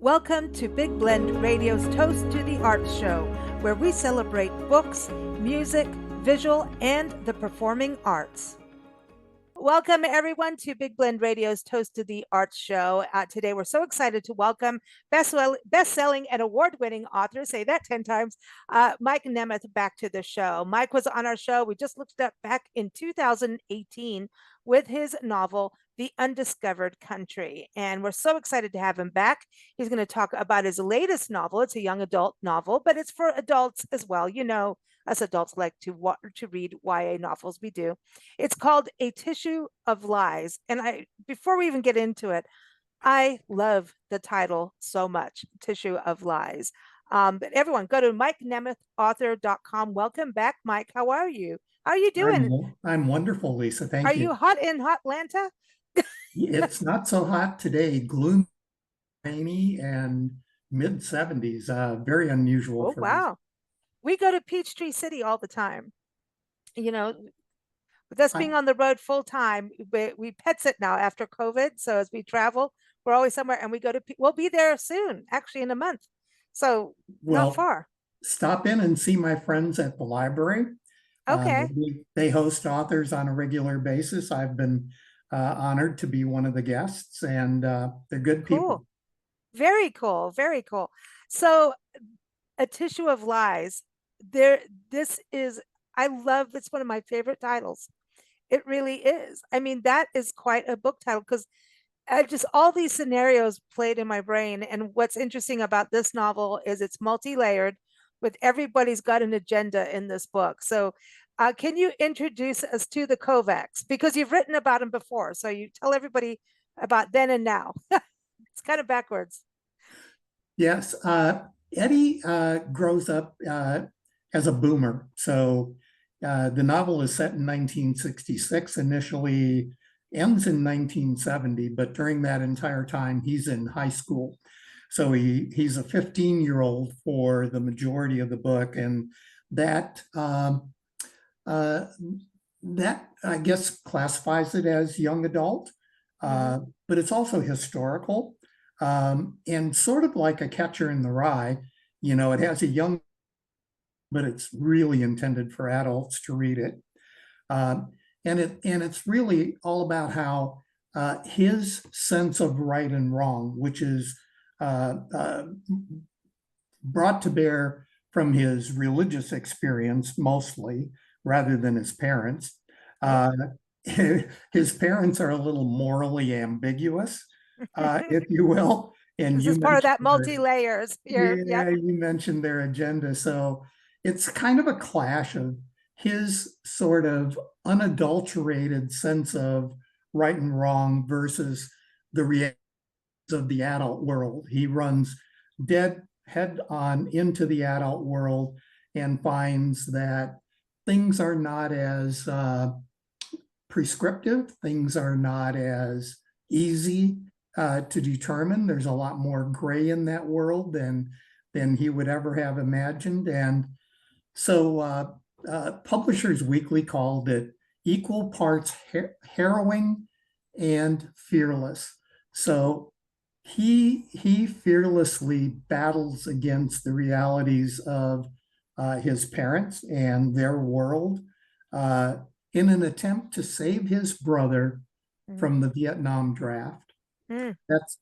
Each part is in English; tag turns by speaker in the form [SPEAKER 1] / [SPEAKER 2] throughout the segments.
[SPEAKER 1] Welcome to Big Blend Radio's Toast to the Arts Show, where we celebrate books, music, visual, and the performing arts. Welcome, everyone, to Big Blend Radio's Toast to the Arts Show. Today, we're so excited to welcome best-selling and award-winning author, say that 10 times, Mike Nemeth back to the show. Mike was on our show. We just looked up back in 2018 with his novel, The Undiscovered Country. And we're so excited to have him back. He's going to talk about his latest novel. It's a young adult novel, but it's for adults as well. You know, us adults like to read YA novels. We do. It's called A Tissue of Lies. And before we even get into it, I love the title so much, Tissue of Lies. But everyone, go to MikeNemethAuthor.com. Welcome back, Mike. How are you? How are you doing?
[SPEAKER 2] I'm wonderful, Lisa. Thank you.
[SPEAKER 1] Are you hot in Atlanta?
[SPEAKER 2] It's not so hot today, gloomy, rainy, and mid 70s. Very unusual
[SPEAKER 1] Oh,
[SPEAKER 2] for
[SPEAKER 1] wow. We go to Peachtree City all the time. You know, with us being on the road full time, we pets it now after COVID. So as we travel, we're always somewhere, and we'll be there soon, actually in a month. So not far.
[SPEAKER 2] Stop in and see my friends at the library.
[SPEAKER 1] Okay.
[SPEAKER 2] They host authors on a regular basis. I've been honored to be one of the guests, and they're good people.
[SPEAKER 1] Very cool. Very cool. So, A Tissue of Lies. I love, it's one of my favorite titles. It really is. I mean, that is quite a book title because just all these scenarios played in my brain. And what's interesting about this novel is it's multi-layered with everybody's got an agenda in this book. So can you introduce us to the Kovacs? Because you've written about them before. So you tell everybody about then and now. It's kind of backwards.
[SPEAKER 2] Yes. Eddie grows up as a boomer. So the novel is set in 1966, initially ends in 1970, but during that entire time, he's in high school. So he's a 15-year-old for the majority of the book. And that I guess classifies it as young adult, but it's also historical. And sort of like A Catcher in the Rye, you know, it has a young, but it's really intended for adults to read it. And it's really all about how his sense of right and wrong, which is brought to bear from his religious experience mostly, rather than his parents. His parents are a little morally ambiguous, if you will. And
[SPEAKER 1] this is part of that multi-layers here.
[SPEAKER 2] Yeah, you mentioned their agenda. So it's kind of a clash of his sort of unadulterated sense of right and wrong versus the realities of the adult world. He runs dead head on into the adult world and finds that things are not as prescriptive, things are not as easy to determine. There's a lot more gray in that world than he would ever have imagined. And so Publishers Weekly called it equal parts harrowing and fearless. So he fearlessly battles against the realities of his parents and their world in an attempt to save his brother from the Vietnam draft.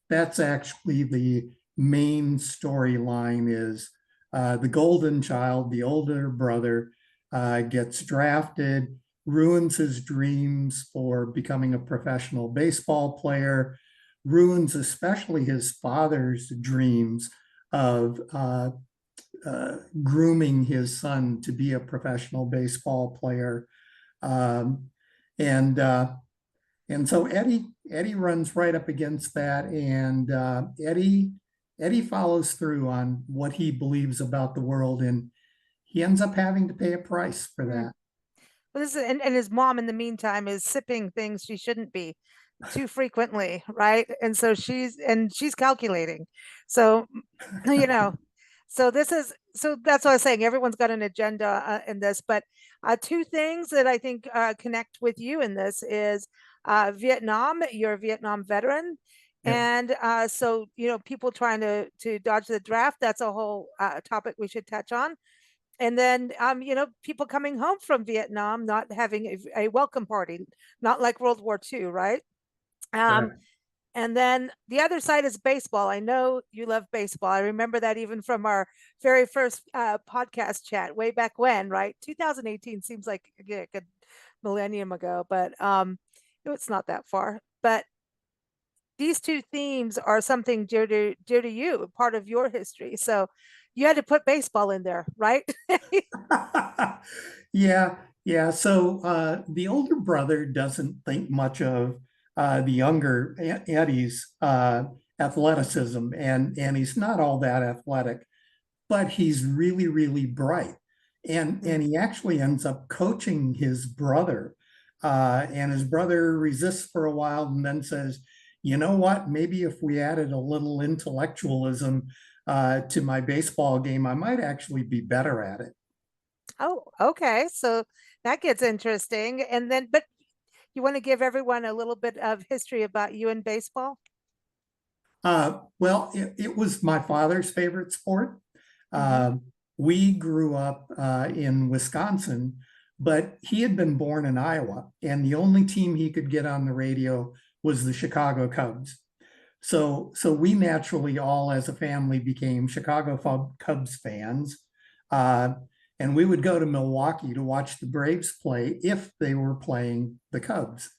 [SPEAKER 2] That's actually the main storyline is the golden child, the older brother, gets drafted, ruins his dreams for becoming a professional baseball player, ruins especially his father's dreams of grooming his son to be a professional baseball player. And so Eddie runs right up against that, and Eddie follows through on what he believes about the world, and he ends up having to pay a price for that.
[SPEAKER 1] Well, and his mom, in the meantime, is sipping things she shouldn't be too frequently, right? And so she's calculating. So, you know, so that's what I was saying. Everyone's got an agenda in this, but two things that I think connect with you in this is Vietnam. You're a Vietnam veteran,
[SPEAKER 2] Yep.
[SPEAKER 1] And so, people trying to dodge the draft, that's a whole topic we should touch on. And then, people coming home from Vietnam, not having a welcome party, not like World War II, right? Um,
[SPEAKER 2] Correct.
[SPEAKER 1] and then the other side is baseball. I know you love baseball. I remember that even from our very first podcast chat way back when, right? 2018 seems like a millennium ago, but it's not that far. But these two themes are something dear to you, part of your history. So you had to put baseball in there, right?
[SPEAKER 2] Yeah, yeah. So the older brother doesn't think much of the younger Eddie's athleticism, and he's not all that athletic, but he's really, really bright. And he actually ends up coaching his brother. And his brother resists for a while and then says, you know what, maybe if we added a little intellectualism to my baseball game, I might actually be better at it.
[SPEAKER 1] Oh, okay. So that gets interesting. And then, but you want to give everyone a little bit of history about you in baseball?
[SPEAKER 2] Well, it was my father's favorite sport.
[SPEAKER 1] Hmm.
[SPEAKER 2] Uh, we grew up in Wisconsin, but he had been born in Iowa, and the only team he could get on the radio was the Chicago Cubs. So we naturally all, as a family, became Chicago Cubs fans, uh, and we would go to Milwaukee to watch the Braves play if they were playing the Cubs.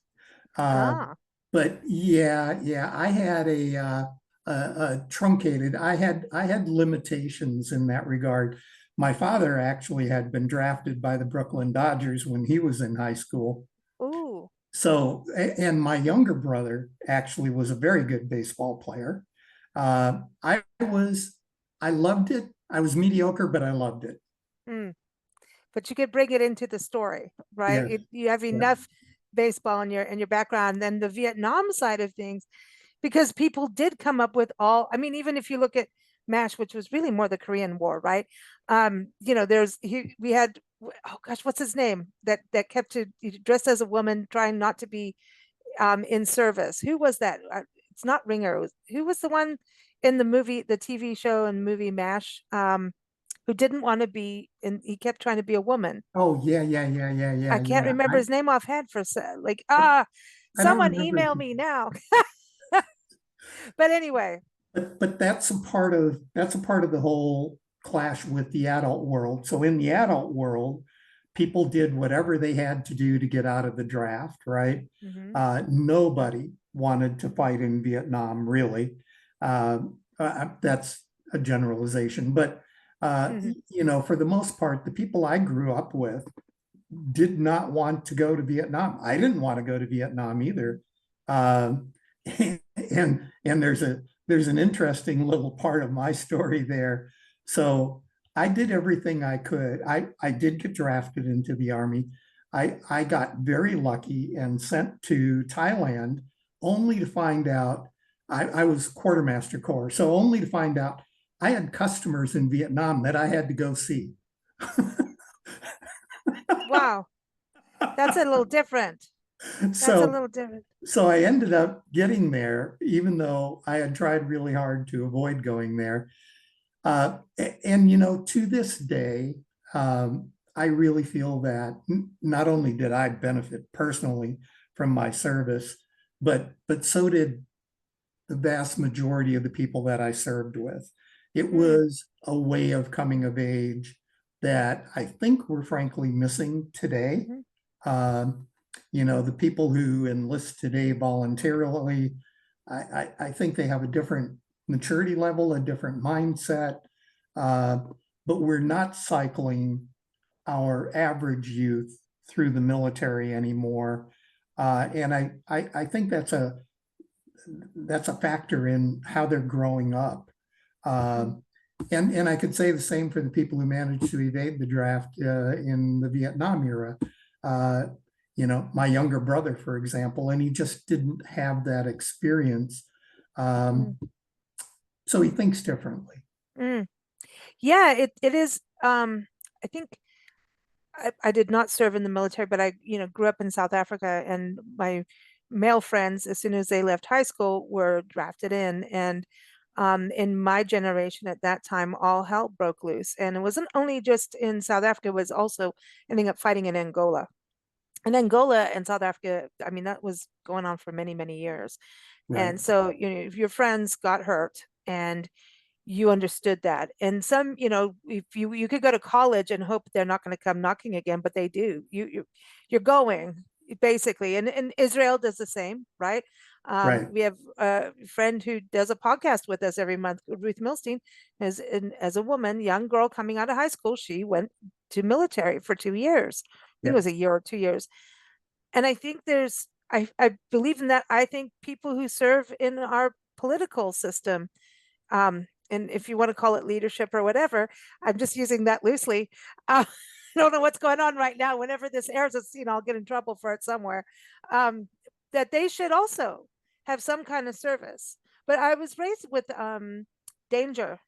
[SPEAKER 2] Uh,
[SPEAKER 1] Ah,
[SPEAKER 2] but yeah, I had a truncated. I had limitations in that regard. My father actually had been drafted by the Brooklyn Dodgers when he was in high school.
[SPEAKER 1] ooh.
[SPEAKER 2] So, and my younger brother actually was a very good baseball player. I loved it. I was mediocre, but I loved it.
[SPEAKER 1] Mm. But you could bring it into the story, right?
[SPEAKER 2] Yes.
[SPEAKER 1] You have
[SPEAKER 2] Yeah.
[SPEAKER 1] enough baseball in your background. Then the Vietnam side of things, because people did come up with all. I mean, even if you look at MASH, which was really more the Korean War, right? We had, oh gosh, what's his name that kept to dressed as a woman, trying not to be in service. Who was that? It's not Ringer. Who was the one in the movie, the TV show and movie MASH? Who didn't want to be, and he kept trying to be a woman.
[SPEAKER 2] Oh yeah,
[SPEAKER 1] I can't
[SPEAKER 2] yeah.
[SPEAKER 1] remember his name offhand for like
[SPEAKER 2] I don't
[SPEAKER 1] someone
[SPEAKER 2] remember.
[SPEAKER 1] email me now. But anyway.
[SPEAKER 2] But that's a part of the whole clash with the adult world. So in the adult world, people did whatever they had to do to get out of the draft, right?
[SPEAKER 1] Hmm.
[SPEAKER 2] Nobody wanted to fight in Vietnam, really. That's a generalization, but
[SPEAKER 1] Hmm.
[SPEAKER 2] for the most part, the people I grew up with did not want to go to Vietnam. I didn't want to go to Vietnam either. Um, and there's an interesting little part of my story there. So I did everything I could. I did get drafted into the army. I got very lucky and sent to Thailand only to find out I was quartermaster corps. So only to find out I had customers in Vietnam that I had to go see.
[SPEAKER 1] Wow, that's a little different. That's a
[SPEAKER 2] So
[SPEAKER 1] little different.
[SPEAKER 2] so I ended up getting there, even though I had tried really hard to avoid going there. And to this day, I really feel that not only did I benefit personally from my service, but so did the vast majority of the people that I served with. It
[SPEAKER 1] Mm,
[SPEAKER 2] was a way of coming of age that I think we're frankly missing today.
[SPEAKER 1] mhm,
[SPEAKER 2] Um, the people who enlist today voluntarily, I think they have a different maturity level, a different mindset, uh, but we're not cycling our average youth through the military anymore. And I think that's a factor in how they're growing up.
[SPEAKER 1] mm,
[SPEAKER 2] And I could say the same for the people who managed to evade the draft in the Vietnam era. Uh, my younger brother, for example, and he just didn't have that experience.
[SPEAKER 1] mm,
[SPEAKER 2] So he thinks differently.
[SPEAKER 1] mm. Yeah, it is. I think I did not serve in the military, but I, grew up in South Africa, and my male friends, as soon as they left high school, were drafted in. And in my generation at that time, all hell broke loose. And it wasn't only just in South Africa, it was also ending up fighting in Angola. And Angola and South Africa, I mean, that was going on for many, many years.
[SPEAKER 2] Right.
[SPEAKER 1] And so, if your friends got hurt and you understood that. And some, if you could go to college and hope they're not going to come knocking again, but they do. You're going basically, and Israel does the same, right?
[SPEAKER 2] Right.
[SPEAKER 1] We have a friend who does a podcast with us every month, Ruth Milstein, as a woman, young girl coming out of high school. She went to military for 2 years. I think it
[SPEAKER 2] Yep.
[SPEAKER 1] was a year or 2 years. And I think I believe in that. I think people who serve in our political system, and if you want to call it leadership or whatever, I'm just using that loosely. I don't know what's going on right now. Whenever this airs, I'll get in trouble for it somewhere. That they should also have some kind of service. But I was raised with danger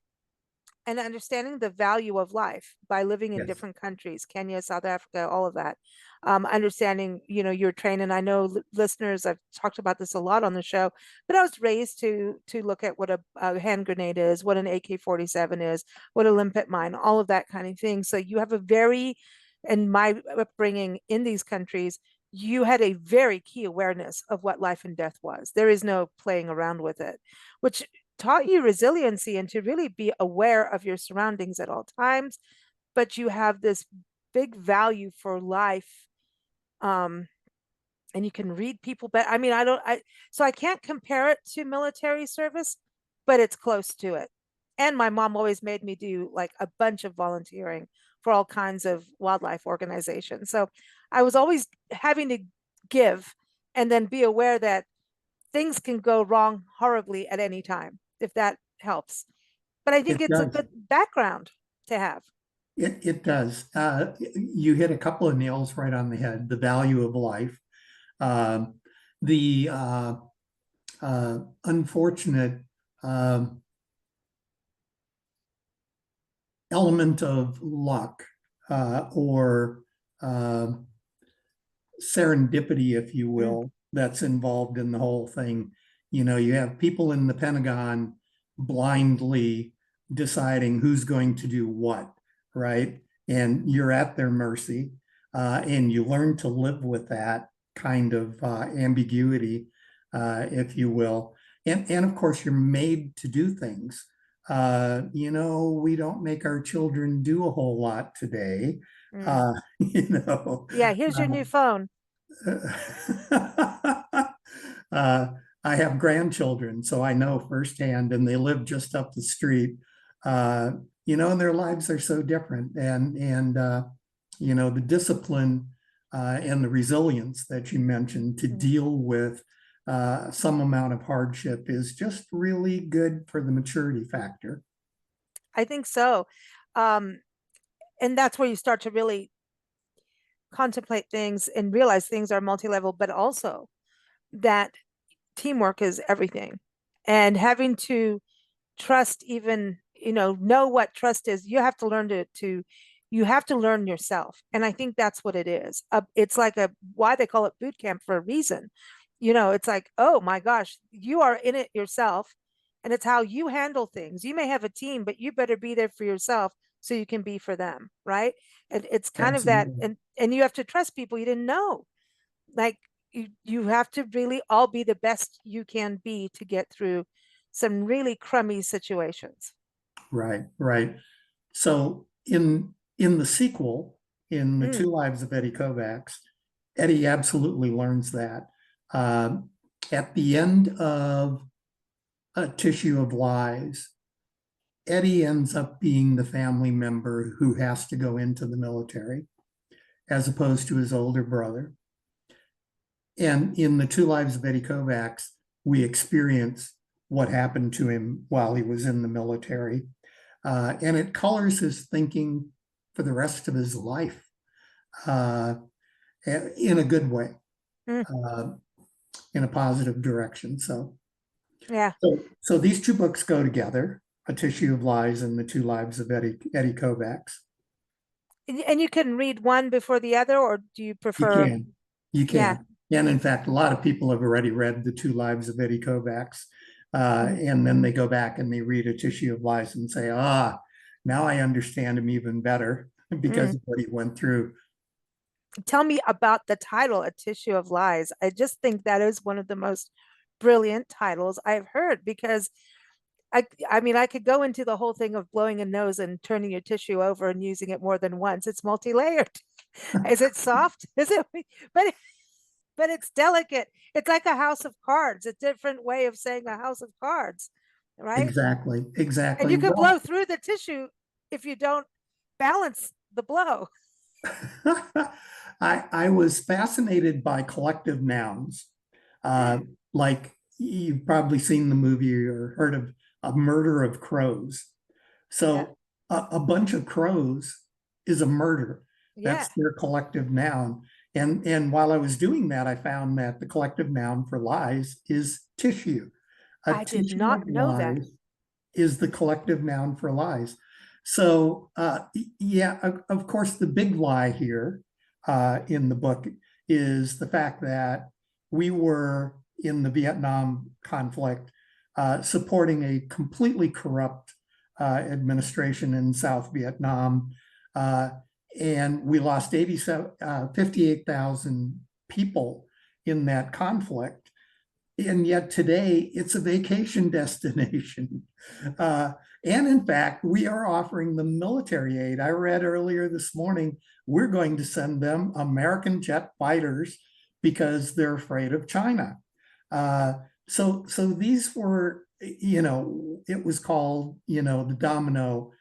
[SPEAKER 1] and understanding the value of life by living in
[SPEAKER 2] Yes.
[SPEAKER 1] different countries, Kenya, South Africa, all of that. Understanding, your training. I know listeners, I've talked about this a lot on the show, but I was raised to look at what a hand grenade is, what an AK-47 is, what a limpet mine, all of that kind of thing. So you have in my upbringing in these countries, you had a very key awareness of what life and death was. There is no playing around with it, which taught you resiliency and to really be aware of your surroundings at all times. But you have this big value for life. And you can read people, but I mean, so I can't compare it to military service, but it's close to it. And my mom always made me do like a bunch of volunteering for all kinds of wildlife organizations. So I was always having to give and then be aware that things can go wrong horribly at any time, if that helps. But I think
[SPEAKER 2] It
[SPEAKER 1] it's a
[SPEAKER 2] does.
[SPEAKER 1] good background to have.
[SPEAKER 2] It does. You hit a couple of nails right on the head. The value of life, um, the unfortunate element of luck or serendipity, if you
[SPEAKER 1] Mm,
[SPEAKER 2] will, that's involved in the whole thing. You have people in the Pentagon blindly deciding who's going to do what, right? And you're at their mercy. And you learn to live with that kind of ambiguity, if you will. And of course, you're made to do things. We don't make our children do a whole lot today.
[SPEAKER 1] mm.
[SPEAKER 2] Uh, you know,
[SPEAKER 1] Yeah, here's your new phone.
[SPEAKER 2] uh, I have grandchildren, so I know firsthand, and they live just up the street. Uh, and their lives are so different, and the discipline and the resilience that you mentioned to
[SPEAKER 1] Mm.
[SPEAKER 2] deal with some amount of hardship is just really good for the maturity factor.
[SPEAKER 1] I think so. Um, and that's where you start to really contemplate things and realize things are multi-level, but also that teamwork is everything. And having to trust, even, know what trust is, you have to learn you have to learn yourself. And I think that's what it is. It's like why they call it boot camp for a reason. It's like, oh my gosh, you are in it yourself. And it's how you handle things. You may have a team, but you better be there for yourself so you can be for them, right? And it's kind of that,
[SPEAKER 2] Absolutely.
[SPEAKER 1] and you have to trust people you didn't know. Like you have to really all be the best you can be to get through some really crummy situations.
[SPEAKER 2] Right, right. So in the sequel, in the
[SPEAKER 1] Mm,
[SPEAKER 2] Two Lives of Eddie Kovacs, Eddie absolutely learns that. At the end of A Tissue of Lies, Eddie ends up being the family member who has to go into the military, as opposed to his older brother. And in the Two Lives of Eddie Kovacs, we experience what happened to him while he was in the military. And it colors his thinking for the rest of his life uh, in a good way,
[SPEAKER 1] mm,
[SPEAKER 2] uh, in a positive direction.
[SPEAKER 1] yeah.
[SPEAKER 2] So these two books go together: A Tissue of Lies and The Two Lives of Eddie Kovacs.
[SPEAKER 1] And you can read one before the other, or do you
[SPEAKER 2] You
[SPEAKER 1] prefer?
[SPEAKER 2] can, you
[SPEAKER 1] Yeah.
[SPEAKER 2] can. And in fact, a lot of people have already read The Two Lives of Eddie Kovacs.
[SPEAKER 1] Mhm.
[SPEAKER 2] And then they go back and they read A Tissue of Lies and say, now I understand him even better because
[SPEAKER 1] Mm.
[SPEAKER 2] of what he went through.
[SPEAKER 1] Tell me about the title, A Tissue of Lies. I just think that is one of the most brilliant titles I've heard because I mean, I could go into the whole thing of blowing a nose and turning your tissue over and using it more than once. It's multi-layered. Is it soft? Is it? But but it's delicate. It's like a house of cards, a different way of saying a house of cards, right?
[SPEAKER 2] Exactly,
[SPEAKER 1] And
[SPEAKER 2] exactly.
[SPEAKER 1] you could
[SPEAKER 2] Well,
[SPEAKER 1] blow through the tissue if you don't balance the blow.
[SPEAKER 2] I was fascinated by collective nouns. Like you've probably seen the movie or heard of A Murder of Crows.
[SPEAKER 1] Yeah.
[SPEAKER 2] So a bunch of crows is a murder.
[SPEAKER 1] Yeah.
[SPEAKER 2] That's their collective noun. And while I was doing that, I found that the collective noun for lies is tissue. A
[SPEAKER 1] I did
[SPEAKER 2] tissue of
[SPEAKER 1] not know that.
[SPEAKER 2] lies is the collective noun for lies. So, yeah, of course, the big lie here in the book is the fact that we were in the Vietnam conflict supporting a completely corrupt administration in South Vietnam. Uh, and we lost 58,000 people in that conflict. And yet today it's a vacation destination. Uh, and in fact, we are offering them military aid. I read earlier this morning, we're going to send them American jet fighters because they're afraid of China. Uh, so these were, it was called, the domino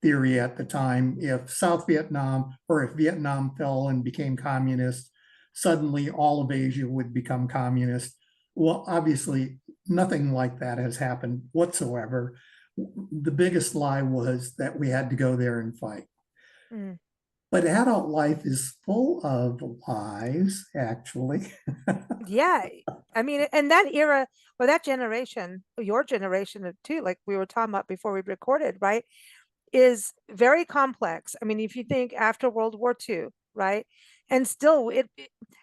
[SPEAKER 2] theory at the time. If South Vietnam or if Vietnam fell and became communist, suddenly all of Asia would become communist. Well, obviously, nothing like that has happened whatsoever. The biggest lie was that we had to go there and fight.
[SPEAKER 1] Mm.
[SPEAKER 2] But adult life is full of lies, actually.
[SPEAKER 1] Yeah. I mean, and that era or that generation, your generation too, like we were talking about before we recorded, right, is very complex. I mean, if you think after World War II, right? And still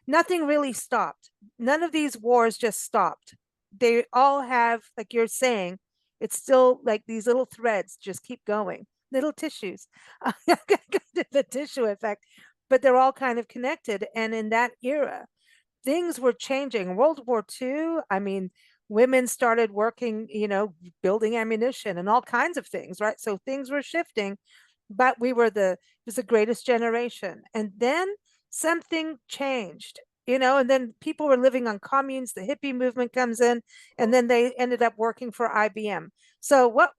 [SPEAKER 1] nothing really stopped. None of these wars just stopped. They all have, like you're saying, it's still like these little threads just keep going, little tissues. The tissue effect, but they're all kind of connected. And in that era, things were changing. World War II, I mean, women started working, building ammunition and all kinds of things, right? So things were shifting, but it was the greatest generation. And then something changed, and then people were living on communes, the hippie movement comes in, and then they ended up working for IBM. So what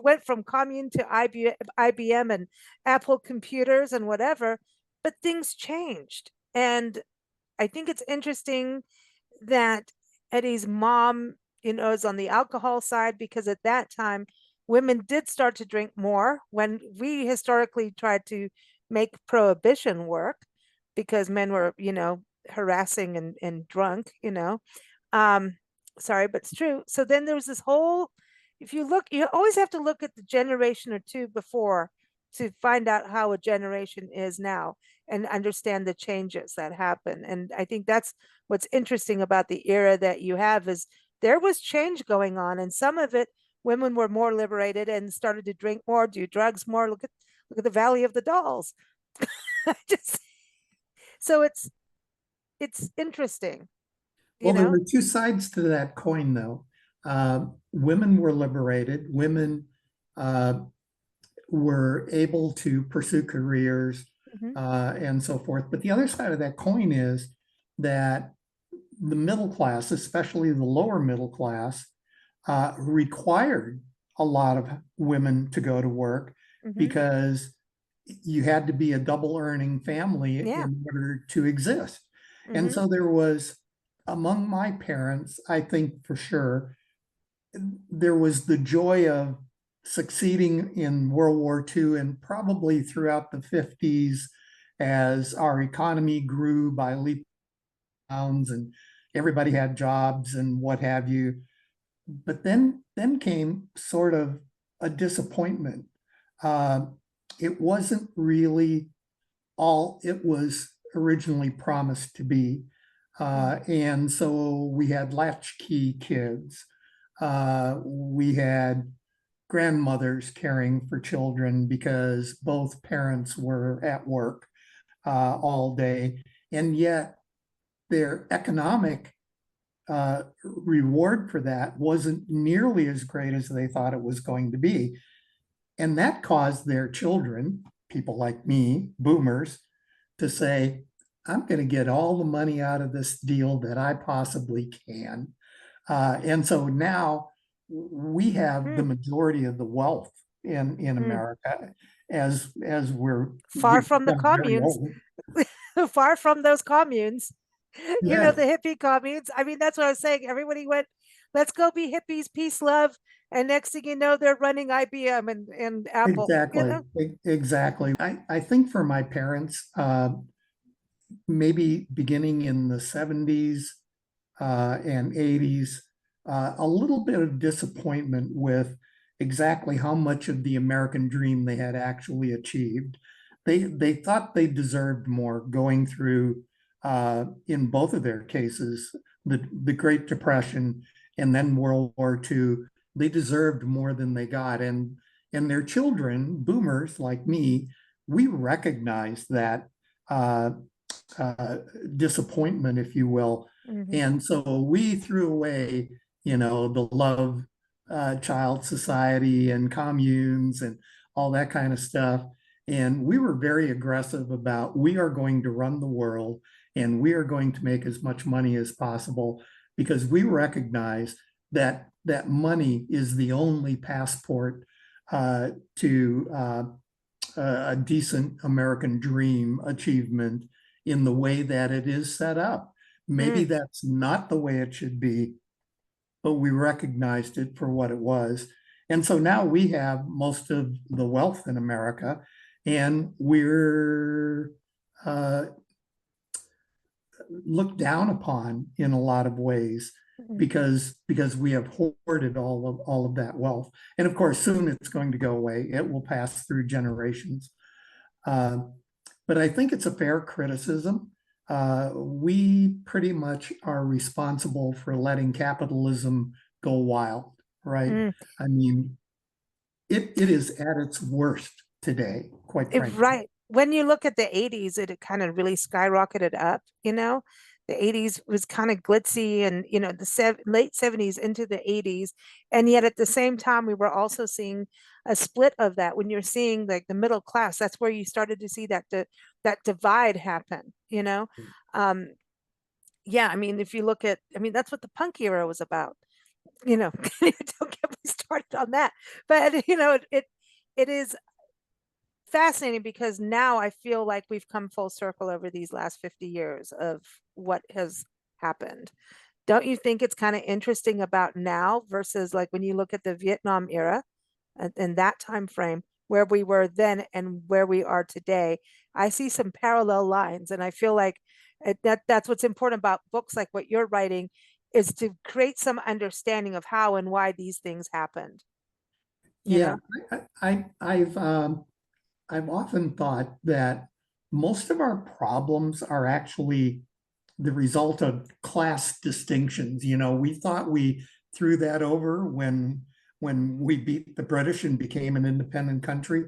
[SPEAKER 1] went from commune to IBM and Apple computers and whatever, but things changed. And I think it's interesting that Eddie's mom, is on the alcohol side because at that time, women did start to drink more when we historically tried to make prohibition work because men were, harassing and drunk, Um, sorry, but it's true. So then there was this whole, if you look, you always have to look at the generation or two before to find out how a generation is now and understand the changes that happen. And I think that's what's interesting about the era that you have is there was change going on, and some of it women were more liberated and started to drink more, do drugs more. Look at the Valley of the Dolls. Just so it's interesting, you
[SPEAKER 2] Well, there
[SPEAKER 1] know.
[SPEAKER 2] were two sides to that coin, though. Women were liberated. Women uh, were able to pursue careers
[SPEAKER 1] Mhm.
[SPEAKER 2] and so forth. But the other side of that coin is that the middle class, especially the lower middle class, required a lot of women to go to work
[SPEAKER 1] Mhm.
[SPEAKER 2] because you had to be a double earning family
[SPEAKER 1] Yeah.
[SPEAKER 2] in order to exist. And
[SPEAKER 1] Mhm.
[SPEAKER 2] so there was, among my parents, I think for sure, there was the joy of succeeding in World War II and probably throughout the 50s as our economy grew by leaps and bounds and everybody had jobs and what have you. But then came sort of a disappointment. Uh, it wasn't really all it was originally promised to be. And so we had latchkey kids. We had grandmothers caring for children because both parents were at work all day. And yet their economic reward for that wasn't nearly as great as they thought it was going to be. And that caused their children, people like me, boomers, to say, I'm going to get all the money out of this deal that I possibly can. And so now we have the majority of the wealth in America as
[SPEAKER 1] far
[SPEAKER 2] we've
[SPEAKER 1] from the
[SPEAKER 2] become very
[SPEAKER 1] communes,
[SPEAKER 2] old.
[SPEAKER 1] far from those communes. You know,
[SPEAKER 2] Yeah,
[SPEAKER 1] the hippie communes. I mean, that's what I was saying. Everybody went, let's go be hippies, peace, love. And next thing you know, they're running IBM and Apple, you
[SPEAKER 2] exactly.
[SPEAKER 1] know?
[SPEAKER 2] Exactly. I think for my parents, maybe beginning in the 70s and 80s, a little bit of disappointment with exactly how much of the American dream they had actually achieved. They thought they deserved more going through, in both of their cases, the Great Depression and then World War II. They deserved more than they got. And their children, boomers like me, we recognize that uh, uh, disappointment, if you will.
[SPEAKER 1] Mhm.
[SPEAKER 2] And so we threw away, the love child society and communes and all that kind of stuff. And we were very aggressive about we are going to run the world and we are going to make as much money as possible because we recognize that money is the only passport to a decent American dream achievement in the way that it is set up. Maybe
[SPEAKER 1] Mm.
[SPEAKER 2] that's not the way it should be, but we recognized it for what it was. And so now we have most of the wealth in America, and we're looked down upon in a lot of ways
[SPEAKER 1] Mm.
[SPEAKER 2] because we have hoarded all of that wealth. And of course, soon it's going to go away. It will pass through generations. Uh, but I think it's a fair criticism. We pretty much are responsible for letting capitalism go wild, right?
[SPEAKER 1] Mm.
[SPEAKER 2] I mean, it is at its worst today, quite frankly.
[SPEAKER 1] Right. When you look at the 80s, it kind of really skyrocketed up, you know? The 80s was kind of glitzy and, you know, the late 70s into the 80s. And yet at the same time, we were also seeing a split of that. When you're seeing like the middle class, that's where you started to see that divide happen, you know? Um, yeah, I mean, if you look at, I mean, that's what the punk era was about, you know, don't get me started on that. But, you know, it is fascinating because now I feel like we've come full circle over these last 50 years of what has happened. Don't you think it's kind of interesting about now versus like when you look at the Vietnam era and that time frame where we were then and where we are today? I see some parallel lines, and I feel like that's what's important about books like what you're writing is to create some understanding of how and why these things happened, you
[SPEAKER 2] Yeah,
[SPEAKER 1] know?
[SPEAKER 2] I've often thought that most of our problems are actually the result of class distinctions. We thought we threw that over when we beat the British and became an independent country,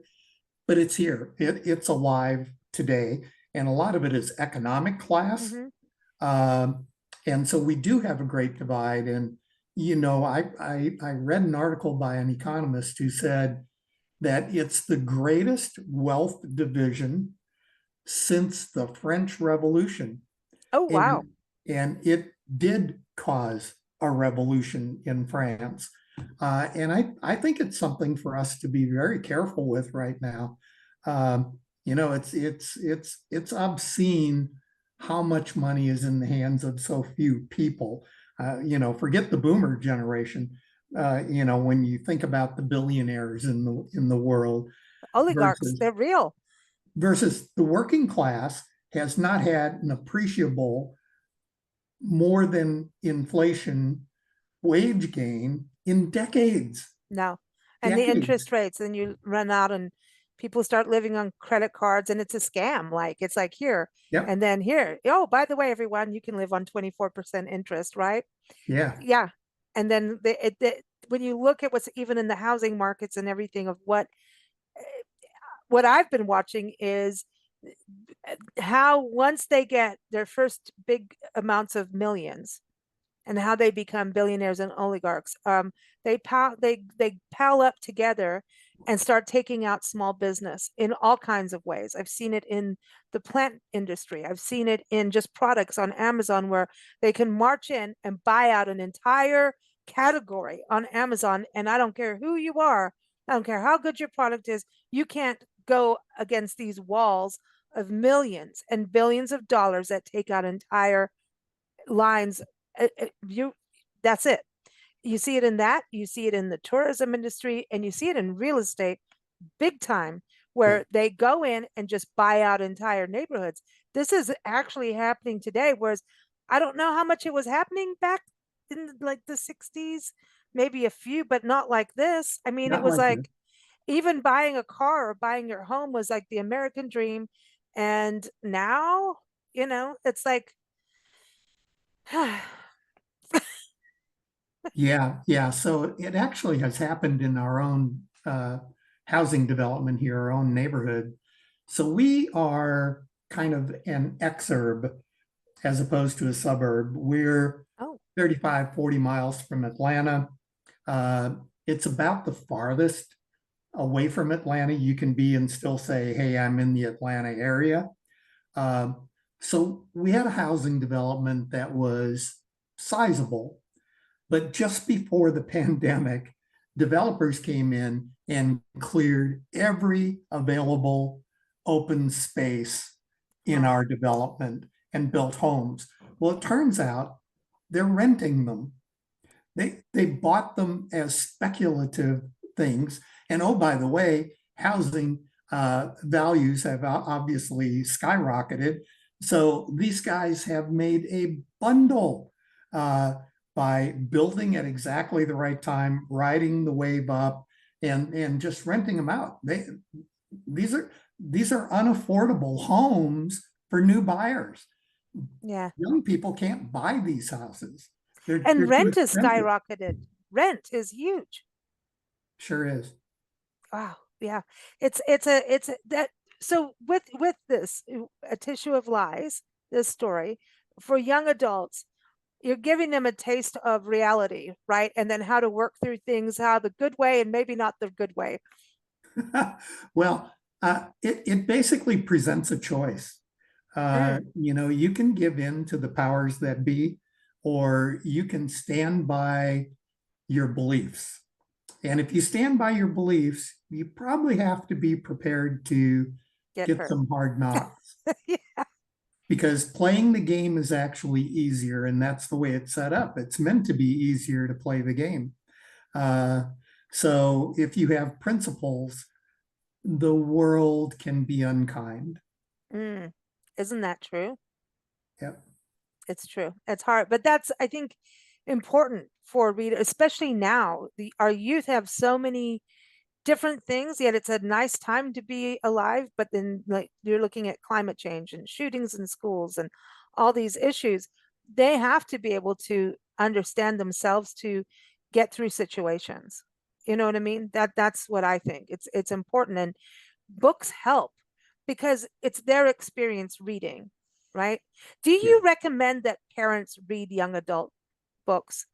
[SPEAKER 2] but it's here. It's alive today, and a lot of it is economic class.
[SPEAKER 1] Mm-hmm.
[SPEAKER 2] Um, and so we do have a great divide. And I read an article by an economist who said that it's the greatest wealth division since the French Revolution.
[SPEAKER 1] Oh, wow.
[SPEAKER 2] And, and it did cause a revolution in France. And I think it's something for us to be very careful with right now. It's obscene how much money is in the hands of so few people. Forget the boomer generation. When you think about the billionaires in the world
[SPEAKER 1] Oligarchs,
[SPEAKER 2] versus
[SPEAKER 1] they're real.
[SPEAKER 2] the working class has not had an appreciable more than inflation wage gain in decades.
[SPEAKER 1] No. And the
[SPEAKER 2] Decades.
[SPEAKER 1] interest rates, then you run out and People start living on credit cards and it's a scam. Like it's like here
[SPEAKER 2] Yep.
[SPEAKER 1] and then here. Oh, by the way, everyone, you can live on 24% interest, right?
[SPEAKER 2] Yeah.
[SPEAKER 1] Yeah. And then when you look at what's even in the housing markets and everything of what I've been watching is how once they get their first big amounts of millions and how they become billionaires and oligarchs. They pile up together and start taking out small business in all kinds of ways. I've seen it in the plant industry. I've seen it in just products on Amazon where they can march in and buy out an entire category on Amazon. And I don't care who you are, I don't care how good your product is, you can't go against these walls of millions and billions of dollars that take out entire lines. You That's it. You see it in that, you see it in the tourism industry, and you see it in real estate big time,
[SPEAKER 2] Yeah.
[SPEAKER 1] where they go in and just buy out entire neighborhoods. This is actually happening today, whereas I don't know how much it was happening back in like the 60s, maybe a few, but not like this. I mean, it
[SPEAKER 2] Not
[SPEAKER 1] was
[SPEAKER 2] like this.
[SPEAKER 1] like even buying a car or buying your home was like the American dream. And now, it's like,
[SPEAKER 2] Yeah, yeah. So it actually has happened in our own housing development here, our own neighborhood. So we are kind of an exurb as opposed to a suburb. We're
[SPEAKER 1] oh,
[SPEAKER 2] 35, 40 miles from Atlanta. Uh, it's about the farthest away from Atlanta you can be and still say, hey, I'm in the Atlanta area. Uh, so we had a housing development that was sizable, but just before the pandemic, developers came in and cleared every available open space in
[SPEAKER 1] wow.
[SPEAKER 2] our development and built homes. Well, it turns out they're renting them. They bought them as speculative things. And oh, by the way, housing values have obviously skyrocketed. So these guys have made a bundle uh, by building at exactly the right time, riding the wave up, and just renting them out. These are these are unaffordable homes for new buyers.
[SPEAKER 1] Yeah.
[SPEAKER 2] Young people can't buy these houses. They're
[SPEAKER 1] And
[SPEAKER 2] too
[SPEAKER 1] rent is
[SPEAKER 2] expensive.
[SPEAKER 1] skyrocketed. Rent is huge.
[SPEAKER 2] Sure is.
[SPEAKER 1] Wow. Yeah. It's that. So with this, a tissue of lies, this story for young adults, you're giving them a taste of reality, right? And then how to work through things, how the good way and maybe not the good way.
[SPEAKER 2] Well, it basically presents a choice.
[SPEAKER 1] Mm,
[SPEAKER 2] You can give in to the powers that be, or you can stand by your beliefs. And if you stand by your beliefs, you probably have to be prepared to
[SPEAKER 1] get
[SPEAKER 2] get
[SPEAKER 1] hurt.
[SPEAKER 2] some hard knocks
[SPEAKER 1] Yeah.
[SPEAKER 2] because playing the game is actually easier. And that's the way it's set up. It's meant to be easier to play the game. Uh, so if you have principles, the world can be unkind.
[SPEAKER 1] Mm. Isn't that true?
[SPEAKER 2] Yep.
[SPEAKER 1] It's true. It's hard, but that's, I think, important for readers, especially now. Our youth have so many different things, yet it's a nice time to be alive. But then, like, you're looking at climate change and shootings in schools and all these issues. They have to be able to understand themselves to get through situations. You know what I mean? That's what I think. It's important, and books help because it's their experience reading, right? Do
[SPEAKER 2] Yeah.
[SPEAKER 1] you recommend that parents read young adult books?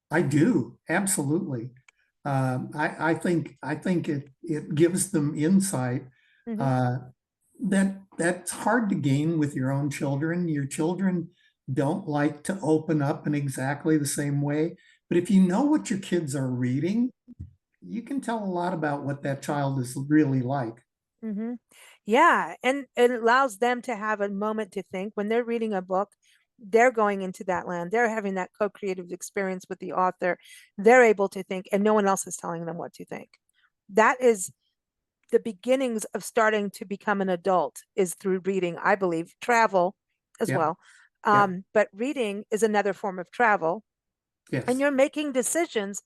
[SPEAKER 2] I do. Absolutely. I think it gives them insight
[SPEAKER 1] Hmm.
[SPEAKER 2] uh, that's hard to gain with your own children. Your children don't like to open up in exactly the same way. But if you know what your kids are reading, you can tell a lot about what that child is really like.
[SPEAKER 1] Hmm. Yeah, and it allows them to have a moment to think when they're reading a book. They're going into that land. They're having that co-creative experience with the author. They're able to think, and no one else is telling them what to think. That is the beginnings of starting to become an adult is through reading, I believe, travel as
[SPEAKER 2] Yep.
[SPEAKER 1] well.
[SPEAKER 2] Yep.
[SPEAKER 1] But reading is another form of travel, and
[SPEAKER 2] Yes.
[SPEAKER 1] you're making decisions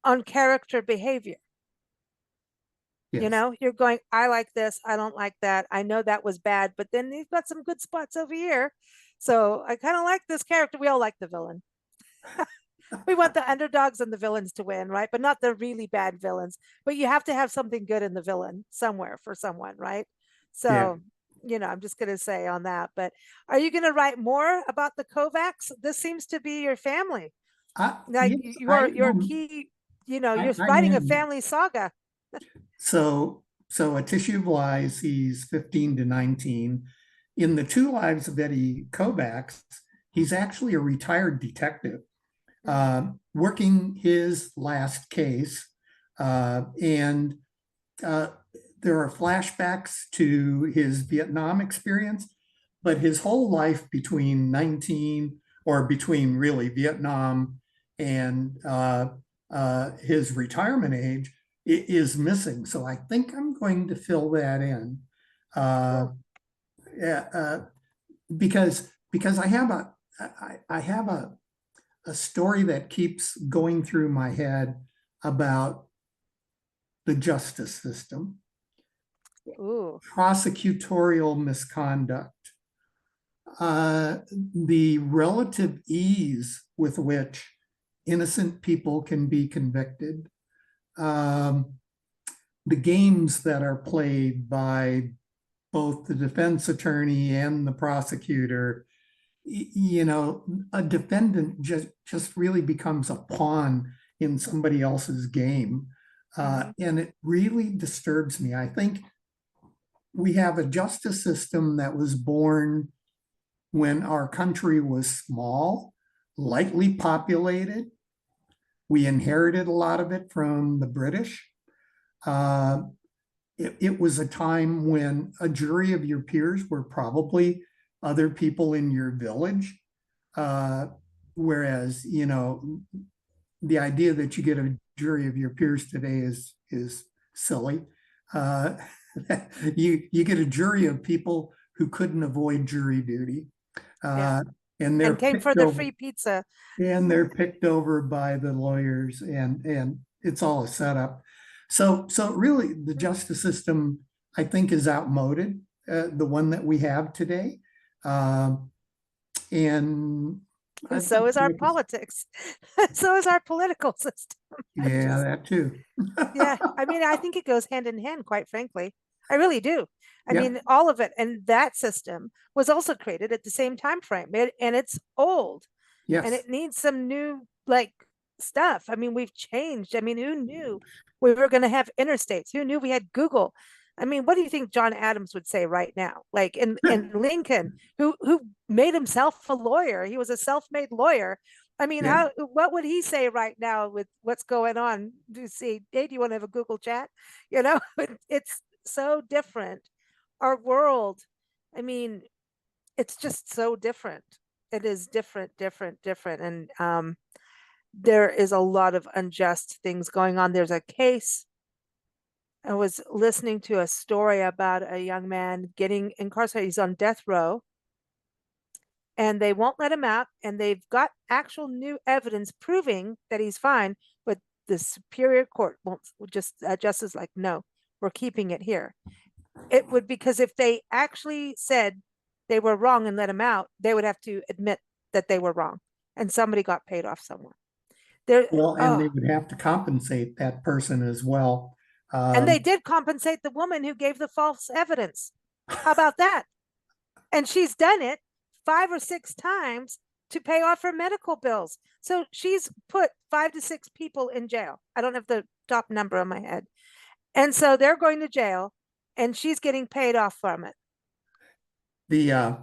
[SPEAKER 1] on character behavior.
[SPEAKER 2] Yes.
[SPEAKER 1] You're going, I like this, I don't like that. I know that was bad, but then you've got some good spots over here. So I kind of like this character. We all like the villain. We want the underdogs and the villains to win, right? But not the really bad villains. But you have to have something good in the villain somewhere for someone, right?
[SPEAKER 2] Yeah.
[SPEAKER 1] So, I'm just going to say on that. But are you going to write more about the Kovacs? This seems to be your family. Like
[SPEAKER 2] Yes,
[SPEAKER 1] your key, you're
[SPEAKER 2] I
[SPEAKER 1] writing a
[SPEAKER 2] am.
[SPEAKER 1] family saga.
[SPEAKER 2] So A Tissue of Lies, he's 15 to 19. In The Two Lives of Eddie Kovacs, he's actually a retired detective, working his last case. And there are flashbacks to his Vietnam experience, but his whole life between 19, or between really Vietnam and his retirement age, is missing. So I think I'm going to fill that in. Uh,
[SPEAKER 1] Cool.
[SPEAKER 2] yeah, because I have a story that keeps going through my head about the justice system,
[SPEAKER 1] Ooh.
[SPEAKER 2] prosecutorial misconduct, the relative ease with which innocent people can be convicted, um, the games that are played by both the defense attorney and the prosecutor. A defendant just really becomes a pawn in somebody else's game.
[SPEAKER 1] Mm-hmm.
[SPEAKER 2] And it really disturbs me. I think we have a justice system that was born when our country was small, lightly populated. We inherited a lot of it from the British. Uh, it was a time when a jury of your peers were probably other people in your village. Uh, Whereas, the idea that you get a jury of your peers today is silly. Uh, you get a jury of people who couldn't avoid jury duty,
[SPEAKER 1] Yeah.
[SPEAKER 2] uh, and
[SPEAKER 1] And came for the free pizza.
[SPEAKER 2] they're picked over by the lawyers, and it's all a setup. So really, the justice system, I think, is outmoded. The one that we have today, and
[SPEAKER 1] And
[SPEAKER 2] I'd like
[SPEAKER 1] so is
[SPEAKER 2] to
[SPEAKER 1] our
[SPEAKER 2] make a,
[SPEAKER 1] politics. So is our political system. I
[SPEAKER 2] yeah,
[SPEAKER 1] just,
[SPEAKER 2] that too.
[SPEAKER 1] yeah. I mean, I think it goes hand in hand, quite frankly. I really do. I
[SPEAKER 2] Yeah.
[SPEAKER 1] mean, all of it. And that system was also created at the same time frame. And it's old and
[SPEAKER 2] Yes.
[SPEAKER 1] it needs some new like stuff. I mean, we've changed. I mean, who knew we were going to have interstates? Who knew we had Google? I mean, what do you think John Adams would say right now? Like in Lincoln, who made himself a lawyer. He was a self-made lawyer. I mean,
[SPEAKER 2] Yeah.
[SPEAKER 1] what would he say right now with what's going on? Do you see, hey, do you want to have a Google chat? You know, it's so different. Our world, I mean, it's just so different. It is different, different, different. And there is a lot of unjust things going on. There's a case. I was listening to a story about a young man getting incarcerated. He's on death row and they won't let him out. And they've got actual new evidence proving that he's fine. But the Superior Court won't just, justice like, no, we're keeping it here. It would, because if they actually said they were wrong and let him out, they would have to admit that they were wrong. And somebody got paid off somewhere. There,
[SPEAKER 2] Well, and
[SPEAKER 1] oh,
[SPEAKER 2] they would have to compensate that person as well.
[SPEAKER 1] and they
[SPEAKER 2] Um,
[SPEAKER 1] did compensate the woman who gave the false evidence. How about that? And she's done it 5 or 6 times to pay off her medical bills. So she's put 5 to 6 people in jail. I don't have the top number in my head. And so they're going to jail and she's getting paid off from it.
[SPEAKER 2] the uh,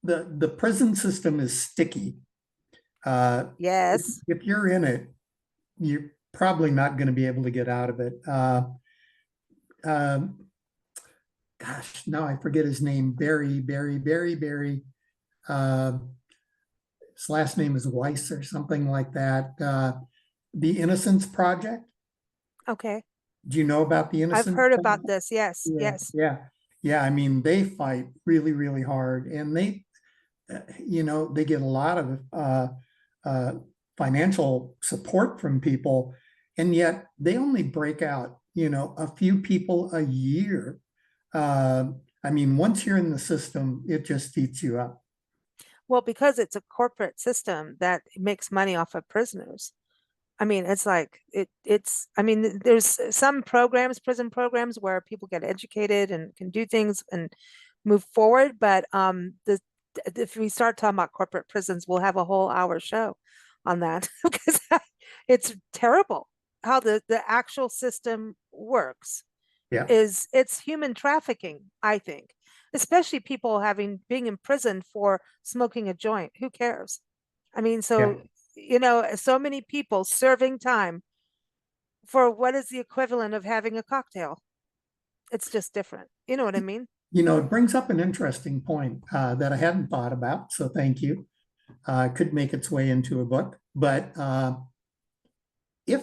[SPEAKER 2] the prison system is sticky. Uh,
[SPEAKER 1] Yes.
[SPEAKER 2] if you're in it, you're probably not going to be able to get out of it. Um, Gosh, now I forget his name. Barry. Uh, his last name is Weiss or something like that. The Innocence Project.
[SPEAKER 1] Okay.
[SPEAKER 2] Do you know about the
[SPEAKER 1] I've
[SPEAKER 2] Innocence
[SPEAKER 1] heard
[SPEAKER 2] Project?
[SPEAKER 1] about this. Yes.
[SPEAKER 2] Yeah,
[SPEAKER 1] Yes.
[SPEAKER 2] yeah, yeah. I mean, they fight really, really hard, and they get a lot of uh, financial support from people, and yet they only break out a few people a year. I mean, once you're in the system, it just eats you up.
[SPEAKER 1] Well, because it's a corporate system that makes money off of prisoners. I mean, it's like I mean, there's some programs, prison programs where people get educated and can do things and move forward, but if we start talking about corporate prisons, we'll have a whole hour show on that because it's terrible how the actual system works.
[SPEAKER 2] Yeah.
[SPEAKER 1] It's human trafficking, I think, especially people being imprisoned for smoking a joint. Who cares? I mean,
[SPEAKER 2] Yeah.
[SPEAKER 1] so so many people serving time for what is the equivalent of having a cocktail. It's just different. You know what I mean?
[SPEAKER 2] It brings up an interesting point that I hadn't thought about. So thank you. Could make its way into a book. But if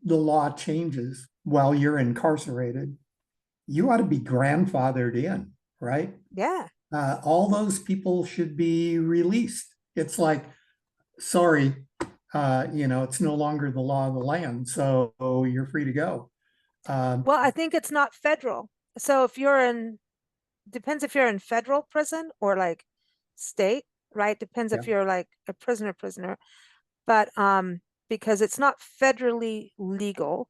[SPEAKER 2] the law changes while you're incarcerated, you ought to be grandfathered in, right?
[SPEAKER 1] Yeah.
[SPEAKER 2] All those people should be released. It's like, sorry, it's no longer the law of the land, so you're free to go.
[SPEAKER 1] Well, I think it's not federal. So if you're depends if you're in federal prison or like state, right? Depends
[SPEAKER 2] Yeah.
[SPEAKER 1] if you're like a prisoner. But because it's not federally legal,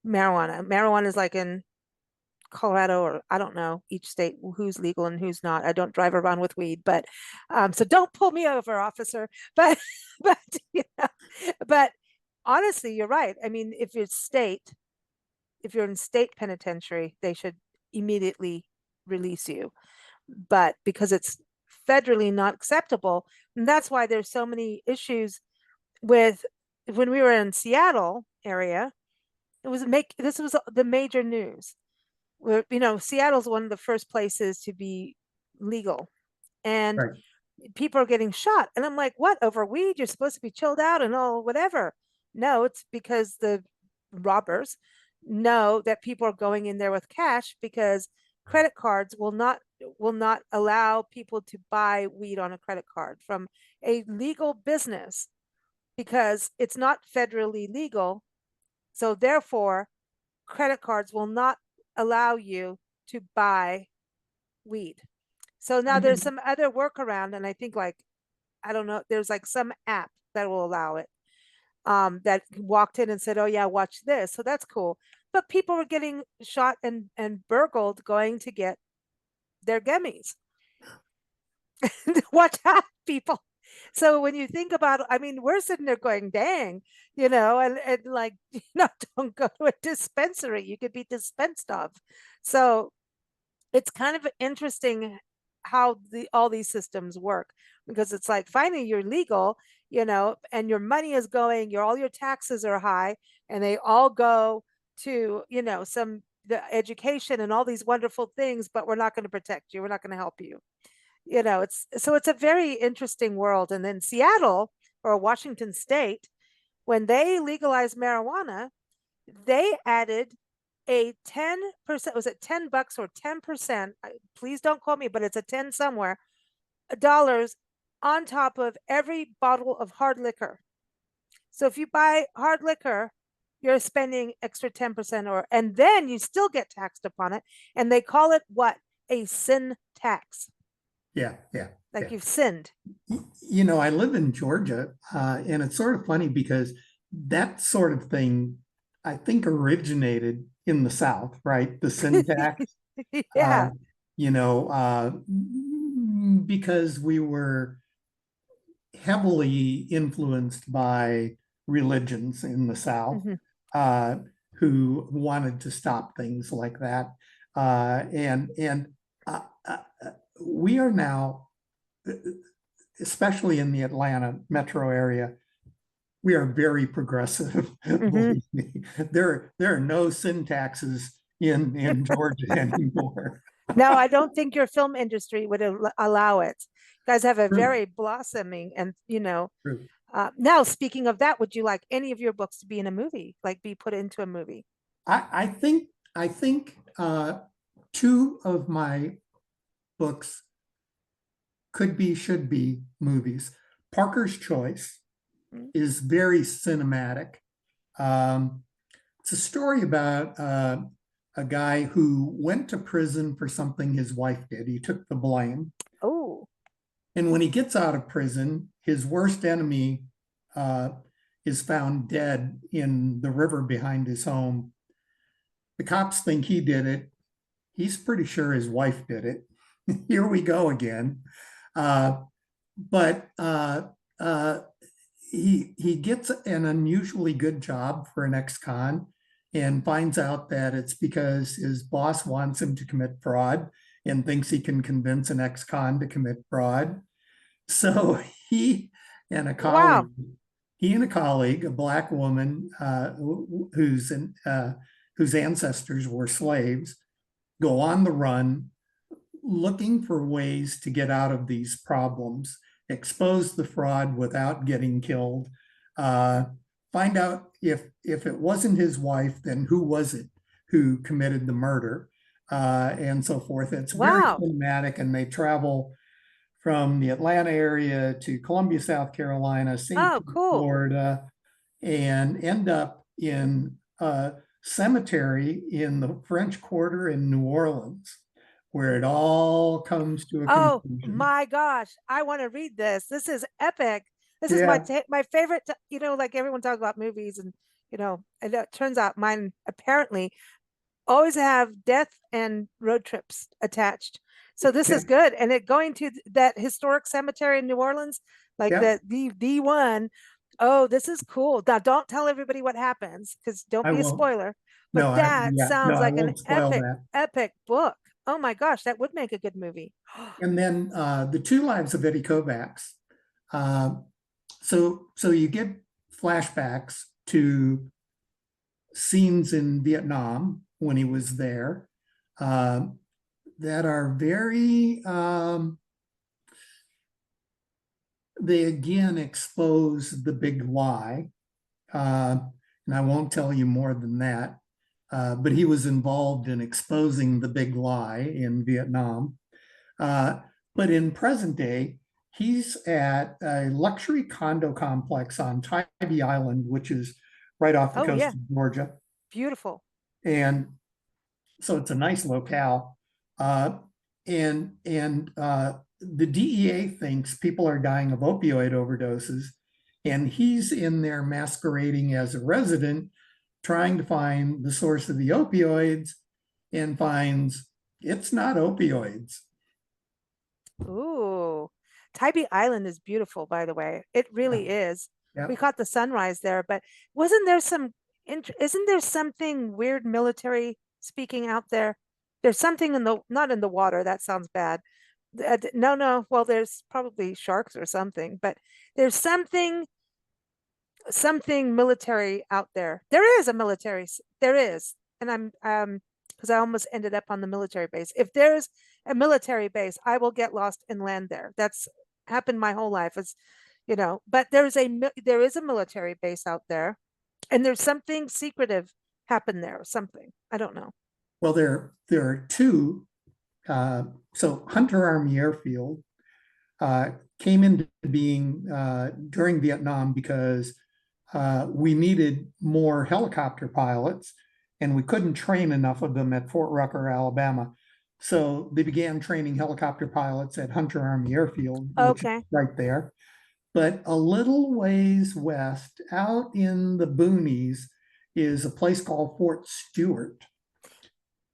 [SPEAKER 1] marijuana. Marijuana is like in Colorado, or I don't know each state who's legal and who's not. I don't drive around with weed, but so don't pull me over, officer. But but but honestly, you're right. I mean, if you're in state penitentiary, they should immediately release you. But because it's federally not acceptable, and that's why there's so many issues with when we were in Seattle area, this was the major news where Seattle's one of the first places to be legal, and
[SPEAKER 2] Right.
[SPEAKER 1] people are getting shot, and I'm like, what, over weed? You're supposed to be chilled out and all whatever. No, it's because the robbers know that people are going in there with cash because credit cards will not allow people to buy weed on a credit card from a legal business because it's not federally legal. So therefore, credit cards will not allow you to buy weed. So now
[SPEAKER 2] I
[SPEAKER 1] there's
[SPEAKER 2] mean,
[SPEAKER 1] some other workaround, and I think like I don't know, there's like some app that will allow it. That walked in and said, "Oh yeah, watch this." So that's cool. But people were getting shot and burgled going to get their gummies. Watch out, people. So when you think about, I mean, we're sitting there going, dang, and like, don't go to a dispensary. You could be dispensed of. So it's kind of interesting how all these systems work because it's like finally you're legal, and your money is going, all your taxes are high, and they all go to, the education and all these wonderful things, but we're not going to protect you. We're not going to help you. It's a very interesting world. And then Seattle or Washington State, when they legalized marijuana, they added a 10%, was it $10 or 10%? Please don't quote me, but it's a 10 somewhere dollars on top of every bottle of hard liquor. So if you buy hard liquor, you're spending extra 10% and then you still get taxed upon it. And they call it what? A sin tax.
[SPEAKER 2] yeah, yeah.
[SPEAKER 1] Like
[SPEAKER 2] Yeah.
[SPEAKER 1] you've sinned.
[SPEAKER 2] I live in Georgia, and it's sort of funny because that sort of thing, I think, originated in the South, right? The syntax,
[SPEAKER 1] Yeah.
[SPEAKER 2] you know, uh, because we were heavily influenced by religions in the South,
[SPEAKER 1] Mhm.
[SPEAKER 2] uh, who wanted to stop things like that. And uh, uh, we are now, especially in the Atlanta metro area, we are very progressive.
[SPEAKER 1] Mhm.
[SPEAKER 2] Believe me, there are no syntaxes in Georgia anymore.
[SPEAKER 1] No, I don't think your film industry would allow it. You guys have a
[SPEAKER 2] True,
[SPEAKER 1] very blossoming and,
[SPEAKER 2] true.
[SPEAKER 1] now speaking of that, would you like any of your books to be in a movie, like be put into a movie?
[SPEAKER 2] I think two of my books should be movies. Parker's Choice
[SPEAKER 1] Mm.
[SPEAKER 2] is very cinematic. Um, It's a story about a guy who went to prison for something his wife did. He took the blame.
[SPEAKER 1] Oh,
[SPEAKER 2] And when he gets out of prison, his worst enemy uh, is found dead in the river behind his home. The cops think he did it. He's pretty sure his wife did it. Here we go again. Uh, but he gets an unusually good job for an ex-con and finds out that it's because his boss wants him to commit fraud and thinks he can convince an ex-con to commit fraud. So and a
[SPEAKER 1] wow.
[SPEAKER 2] colleague, he and a colleague, a black woman whose ancestors were slaves, go on the run looking for ways to get out of these problems, expose the fraud without getting killed, find out if it wasn't his wife, then who was it who committed the murder, and so forth. It's very
[SPEAKER 1] Wow.
[SPEAKER 2] cinematic, and they travel from the Atlanta area to Columbia, South Carolina, St.
[SPEAKER 1] Oh,
[SPEAKER 2] Pete,
[SPEAKER 1] cool.
[SPEAKER 2] Florida, and end up in a cemetery in the French Quarter in New Orleans, where it all comes to a
[SPEAKER 1] Oh
[SPEAKER 2] conclusion.
[SPEAKER 1] my gosh, I want to read this. This is epic. This is
[SPEAKER 2] Yeah,
[SPEAKER 1] my favorite. Like everyone talks about movies, and and it turns out mine apparently always have death and road trips attached. So this
[SPEAKER 2] yeah,
[SPEAKER 1] is good. And it going to that historic cemetery in New Orleans, like
[SPEAKER 2] yeah.
[SPEAKER 1] the one. Oh, this is cool. Now don't tell everybody what happens because don't
[SPEAKER 2] I
[SPEAKER 1] be a
[SPEAKER 2] won't.
[SPEAKER 1] spoiler. But
[SPEAKER 2] No,
[SPEAKER 1] that
[SPEAKER 2] no,
[SPEAKER 1] sounds
[SPEAKER 2] I
[SPEAKER 1] like an
[SPEAKER 2] won't spoil that.
[SPEAKER 1] epic book. Oh my gosh, that would make a good movie.
[SPEAKER 2] And then the two lives of Eddie Kovacs. Uh, so you get flashbacks to scenes in Vietnam when he was there uh, that are very, they again expose the big lie. And I won't tell you more than that. But he was involved in exposing the big lie in Vietnam. Uh, but in present day, he's at a luxury condo complex on Tybee Island, which is right off the
[SPEAKER 1] Oh
[SPEAKER 2] coast
[SPEAKER 1] yeah,
[SPEAKER 2] of Georgia.
[SPEAKER 1] beautiful.
[SPEAKER 2] And so it's a nice locale. Uh, and the DEA thinks people are dying of opioid overdoses, and he's in there masquerading as a resident, trying to find the source of the opioids, and finds it's not opioids.
[SPEAKER 1] Ooh, Tybee Island is beautiful, by the way. It
[SPEAKER 2] Yeah,
[SPEAKER 1] really is.
[SPEAKER 2] yeah.
[SPEAKER 1] We caught the sunrise there, but wasn't there some, isn't there something weird military speaking out there? There's something in the, not in the water. That sounds bad. No, no. Well, there's probably sharks or something, but there's something military out there. There is a military, there is. And because I almost ended up on the military base. If there's a military base, I will get lost and land there. That's happened my whole life. But there is a military base out there, and there's something secretive happened there or something. I don't know.
[SPEAKER 2] Well, there are two. So Hunter Army Airfield uh, came into being during Vietnam because we needed more helicopter pilots, and we couldn't train enough of them at Fort Rucker, Alabama. So they began training helicopter pilots at Hunter Army Airfield, which is
[SPEAKER 1] Okay.
[SPEAKER 2] right there. But a little ways west, out in the boonies, is a place called Fort Stewart.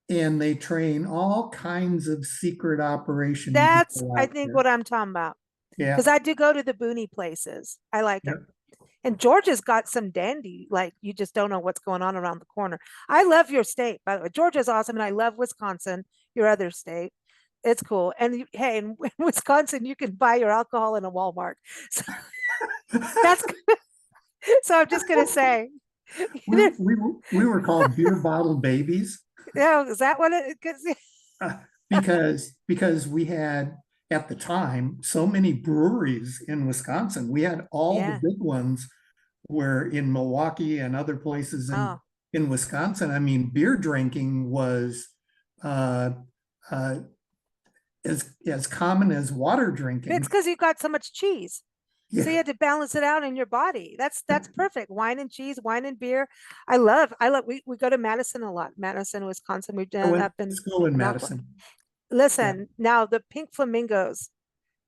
[SPEAKER 2] And they train all kinds of secret operation
[SPEAKER 1] That's,
[SPEAKER 2] people
[SPEAKER 1] I
[SPEAKER 2] out
[SPEAKER 1] think,
[SPEAKER 2] there.
[SPEAKER 1] what I'm talking about.
[SPEAKER 2] Yeah,
[SPEAKER 1] Because I do go to the boony places. I like
[SPEAKER 2] yeah.
[SPEAKER 1] it. And Georgia's got some dandy, like you just don't know what's going on around the corner. I love your state, by the way. Georgia's awesome, and I love Wisconsin, your other state. It's cool. And hey, in Wisconsin, you can buy your alcohol in a Walmart. So that's so I'm just gonna say,
[SPEAKER 2] we, we, we were called beer bottle babies
[SPEAKER 1] is that what it?
[SPEAKER 2] uh, because we had at the time so many breweries in Wisconsin. We had all the
[SPEAKER 1] Yeah.
[SPEAKER 2] big ones were in Milwaukee and other places
[SPEAKER 1] Oh,
[SPEAKER 2] in Wisconsin. I mean, beer drinking was uh, uh, as common as water
[SPEAKER 1] it's
[SPEAKER 2] drinking.
[SPEAKER 1] because you got so much cheese. So you
[SPEAKER 2] Yeah.
[SPEAKER 1] had to balance it out in your body. That's perfect. Wine and cheese, wine and beer. I love. We go to Madison a lot. Madison, Wisconsin. We've
[SPEAKER 2] I
[SPEAKER 1] done
[SPEAKER 2] went
[SPEAKER 1] up
[SPEAKER 2] to
[SPEAKER 1] in
[SPEAKER 2] school in
[SPEAKER 1] Mount.
[SPEAKER 2] Madison. Yeah.
[SPEAKER 1] Listen, now the pink flamingos.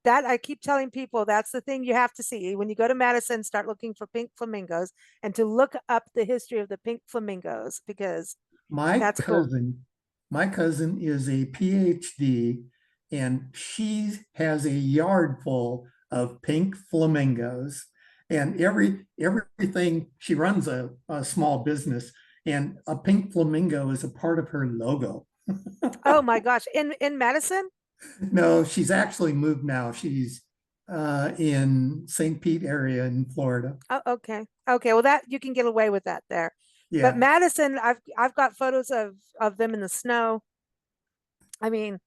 [SPEAKER 1] That I keep telling people that's the thing you have to see when you go to Madison. Start looking for pink flamingos and to look up the history of the pink flamingos because
[SPEAKER 2] My
[SPEAKER 1] that's cool.
[SPEAKER 2] cousin, my cousin is a PhD, and she has a yard full of pink flamingos. And everything, she runs a small business, and a pink flamingo is a part of her logo.
[SPEAKER 1] Oh my gosh, in Madison.
[SPEAKER 2] No, she's actually moved now. She's in St. Pete area in Florida.
[SPEAKER 1] Oh, okay. Okay. Well, that you can get away with that there. But
[SPEAKER 2] Yeah.
[SPEAKER 1] Madison, I've got photos of them in the snow. I mean,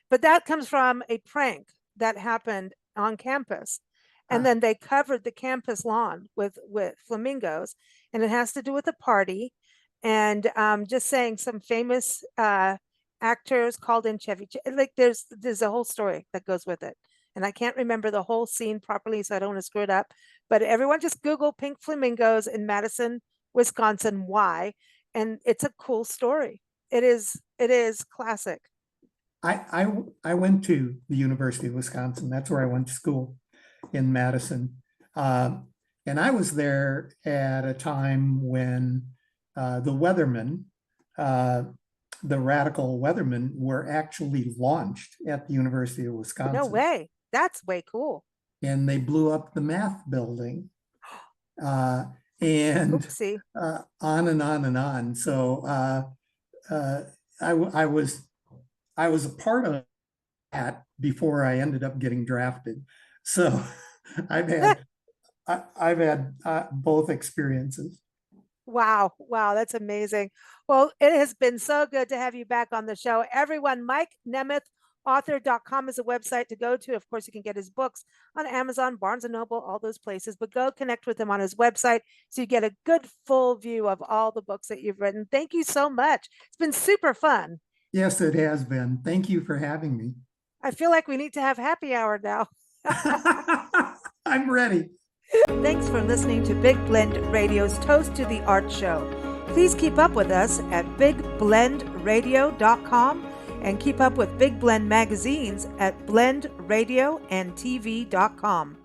[SPEAKER 1] but that comes from a prank that happened on campus. And
[SPEAKER 2] Ah,
[SPEAKER 1] then they covered the campus lawn with flamingos, and it has to do with a party. And just saying some famous actors called in Chevy. Like there's a whole story that goes with it. And I can't remember the whole scene properly, so I don't want to screw it up. But everyone just Google pink flamingos in Madison, Wisconsin. Why? And it's a cool story. It is classic.
[SPEAKER 2] I went to the University of Wisconsin. That's where I went to school, in Madison. And I was there at a time when the weathermen, uh, the radical weathermen, were actually launched at the University of
[SPEAKER 1] No
[SPEAKER 2] Wisconsin,
[SPEAKER 1] way. That's way cool.
[SPEAKER 2] and they blew up the math building, uh, and
[SPEAKER 1] Oopsie.
[SPEAKER 2] on and on and on. So uh, I was a part of that before I ended up getting drafted. So I've had I've had both experiences.
[SPEAKER 1] Wow. Wow. That's amazing. Well, it has been so good to have you back on the show. Everyone, Mike Nemeth, author.com is a website to go to. Of course, you can get his books on Amazon, Barnes and Noble, all those places, but go connect with him on his website so you get a good full view of all the books that you've written. Thank you so much. It's been super fun.
[SPEAKER 2] Yes, it has been. Thank you for having me.
[SPEAKER 1] I feel like we need to have happy hour now.
[SPEAKER 2] I'm ready.
[SPEAKER 1] Thanks for listening to Big Blend Radio's Toast to the Art Show. Please keep up with us at bigblendradio.com and keep up with Big Blend magazines at blendradioandtv.com.